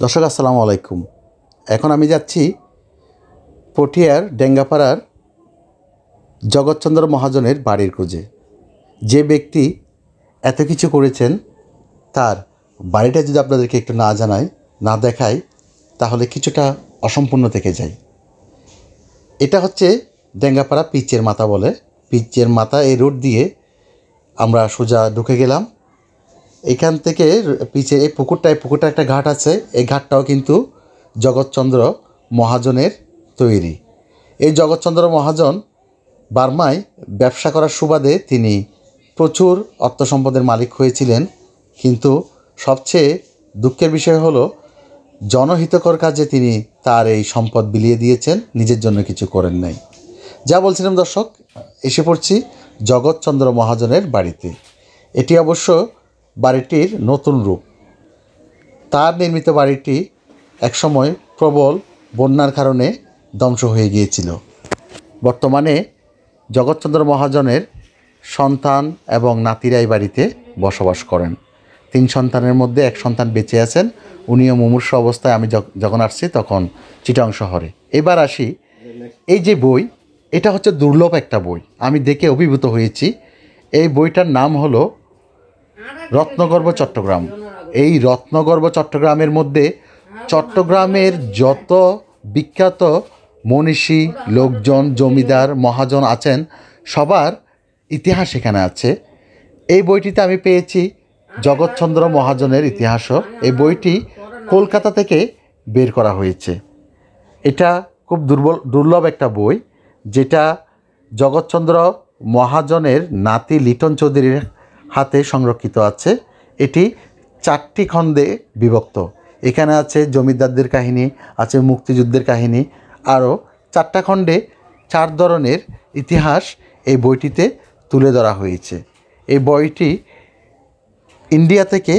দর্শক আসসালামু আলাইকুম। এখন আমি যাচ্ছি পটিয়ার ডেঙ্গাপাড়ার জগৎচন্দ্র মহাজনের বাড়ির খোঁজে। যে ব্যক্তি এত কিছু করেছেন তার বাড়িটা যদি আপনাদেরকে একটু না জানাই, না দেখাই, তাহলে কিছুটা অসম্পূর্ণ থেকে যায়। এটা হচ্ছে ডেঙ্গাপাড়া পিচের মাথা বলে। পিচের মাথা এই রোড দিয়ে আমরা সোজা ঢুকে গেলাম। এখান থেকে পিচের এই পুকুরটা একটা ঘাট আছে। এই ঘাটটাও কিন্তু জগৎচন্দ্র মহাজনের তৈরি। এই জগৎচন্দ্র মহাজন বার্মায় ব্যবসা করার সুবাদে তিনি প্রচুর অর্থ সম্পদের মালিক হয়েছিলেন, কিন্তু সবচেয়ে দুঃখের বিষয় হলো জনহিতকর কাজে তিনি তার এই সম্পদ বিলিয়ে দিয়েছেন, নিজের জন্য কিছু করেন নাই। যা বলছিলাম দর্শক, এসে পড়ছি জগৎচন্দ্র মহাজনের বাড়িতে। এটি অবশ্য বাড়িটির নতুন রূপ। তার নির্মিত বাড়িটি একসময় প্রবল বন্যার কারণে ধ্বংস হয়ে গিয়েছিল। বর্তমানে জগৎচন্দ্র মহাজনের সন্তান এবং নাতিরা এই বাড়িতে বসবাস করেন। 3 সন্তানের মধ্যে 1 সন্তান বেঁচে আছেন। উনিও মুমূর্ষু অবস্থায় আমি যখন আসছি তখন চিটাং শহরে। এবার আসি, এই যে বই, এটা হচ্ছে দুর্লভ একটা বই। আমি দেখে অভিভূত হয়েছি। এই বইটার নাম হলো রত্নগর্ভ চট্টগ্রাম। এই রত্নগর্ভ চট্টগ্রামের মধ্যে চট্টগ্রামের যত বিখ্যাত মনীষী লোকজন, জমিদার, মহাজন আছেন, সবার ইতিহাস এখানে আছে। এই বইটিতে আমি পেয়েছি জগৎচন্দ্র মহাজনের ইতিহাসও। এই বইটি কলকাতা থেকে বের করা হয়েছে। এটা খুব দুর্লভ একটা বই, যেটা জগৎচন্দ্র মহাজনের নাতি লিটন চৌধুরীর হাতে সংরক্ষিত আছে। এটি 4টি খণ্ডে বিভক্ত। এখানে আছে জমিদারদের কাহিনী, আছে মুক্তিযুদ্ধের কাহিনী, আরও 4টা খণ্ডে 4 ধরনের ইতিহাস এই বইটিতে তুলে ধরা হয়েছে। এই বইটি ইন্ডিয়া থেকে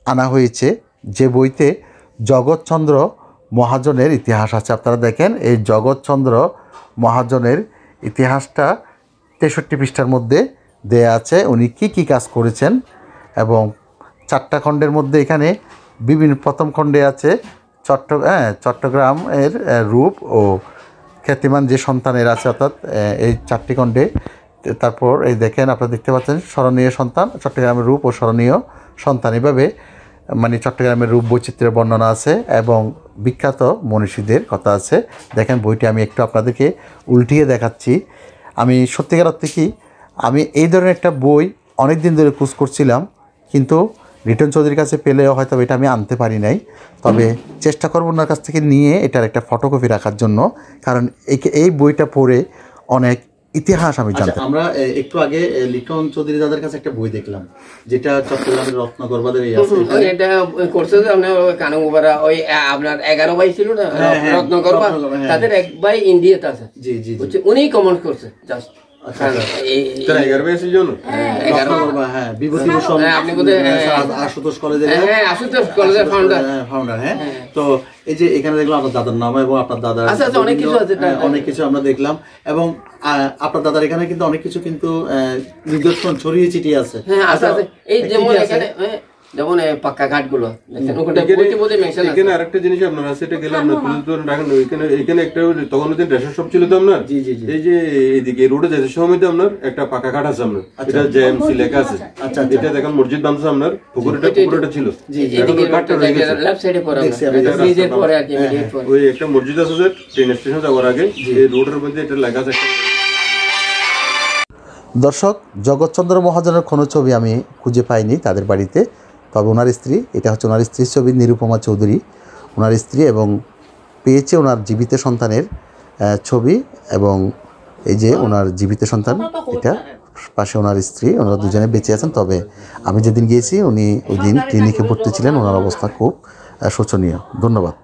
আনা হয়েছে, যে বইতে জগৎচন্দ্র মহাজনের ইতিহাস আছে। আপনারা দেখেন, এই জগৎচন্দ্র মহাজনের ইতিহাসটা 63 পৃষ্ঠার মধ্যে দেয়া আছে। উনি কি কাজ করেছেন, এবং 4টা খণ্ডের মধ্যে এখানে প্রথম খণ্ডে আছে চট্টগ্রামের রূপ ও খ্যাতিমান যে সন্তানের আছে, অর্থাৎ এই 4টি খণ্ডে। তারপর এই দেখেন, আপনারা দেখতে পাচ্ছেন স্মরণীয় সন্তান, চট্টগ্রামের রূপ ও স্মরণীয় সন্তান। এভাবে চট্টগ্রামের রূপ বৈচিত্র্যের বর্ণনা আছে এবং বিখ্যাত মনীষীদের কথা আছে। দেখেন, বইটি আমি একটু আপনাদেরকে উল্টিয়ে দেখাচ্ছি। আমি সত্যিকার অর্থে আমি এই ধরনের একটা বই অনেক দিন ধরে খোঁজ করছিলাম, কিন্তু লিটন চৌধুরীর কাছে পেলেও হয়তো এটা আমি আনতে পারি নাই। তবে চেষ্টা করব ওনার কাছ থেকে নিয়ে এটার একটা ফটোকপি রাখার জন্য, কারণ এই বইটা পড়ে অনেক ইতিহাস আমি জানতে। আমরা একটু আগে লিটন চৌধুরী দাদার কাছে একটা বই দেখলাম, যেটা চট্টগ্রামের রত্নগর্ভাদের এটা করছে যে আপনার কানুবারা ওই আপনার 11 ভাই ছিল না রত্নগর্ভা, তাদের 1 ভাই ইন্ডিয়াতে আছে। জি জি, উনি কমেন্ট করছে জাস্ট। আশুতোষ কলেজের ফাউন্ডার। হ্যাঁ, তো এই যে এখানে দেখলাম আপনার দাদার নাম এবং আপনার দাদার অনেক কিছু আমরা দেখলাম, এবং আপনার দাদার এখানে কিন্তু অনেক কিছু কিন্তু নিদর্শন ছড়িয়ে ছিটিয়ে আছে। এই যেমন এখানে যেমন পাক্কা ঘাটগুলো এখানে আরেকটা জিনিস আপনার আছে, এটা গেলাম না তুলে রাখেন। এখানে একটা তখন রেশন শপ ছিল তো আপনার, এই যে এইদিকে রোডে যেতে সময় আপনার একটা পাকা ঘাট আছে আপনার, এটা জেএমসি লেখা আছে। আচ্ছা, এটা দেখেন মসজিদ বানছে আপনার, পুকুরটা ছিল ওই একটা মসজিদ আছে ট্রেন স্টেশন যাওয়ার আগে, এই রোডের মধ্যে এটা লেখা আছে। দর্শক, জগৎচন্দ্র মহাজনের কোনো ছবি আমি খুঁজে পাইনি তাদের বাড়িতে। তবে ওনার স্ত্রী, এটা হচ্ছে ওনার স্ত্রীর ছবি, নিরুপমা চৌধুরী ওনার স্ত্রী, এবং পেয়েছে ওনার জীবিত সন্তানের ছবি, এবং এই যে ওনার জীবিত সন্তান, এটা পাশে ওনার স্ত্রী, ওনারা দুজনে বেঁচে আছেন। তবে আমি যেদিন গিয়েছি উনি ওই দিন ক্লিনিকে ভর্তি ছিলেন, ওনার অবস্থা খুব শোচনীয়। ধন্যবাদ।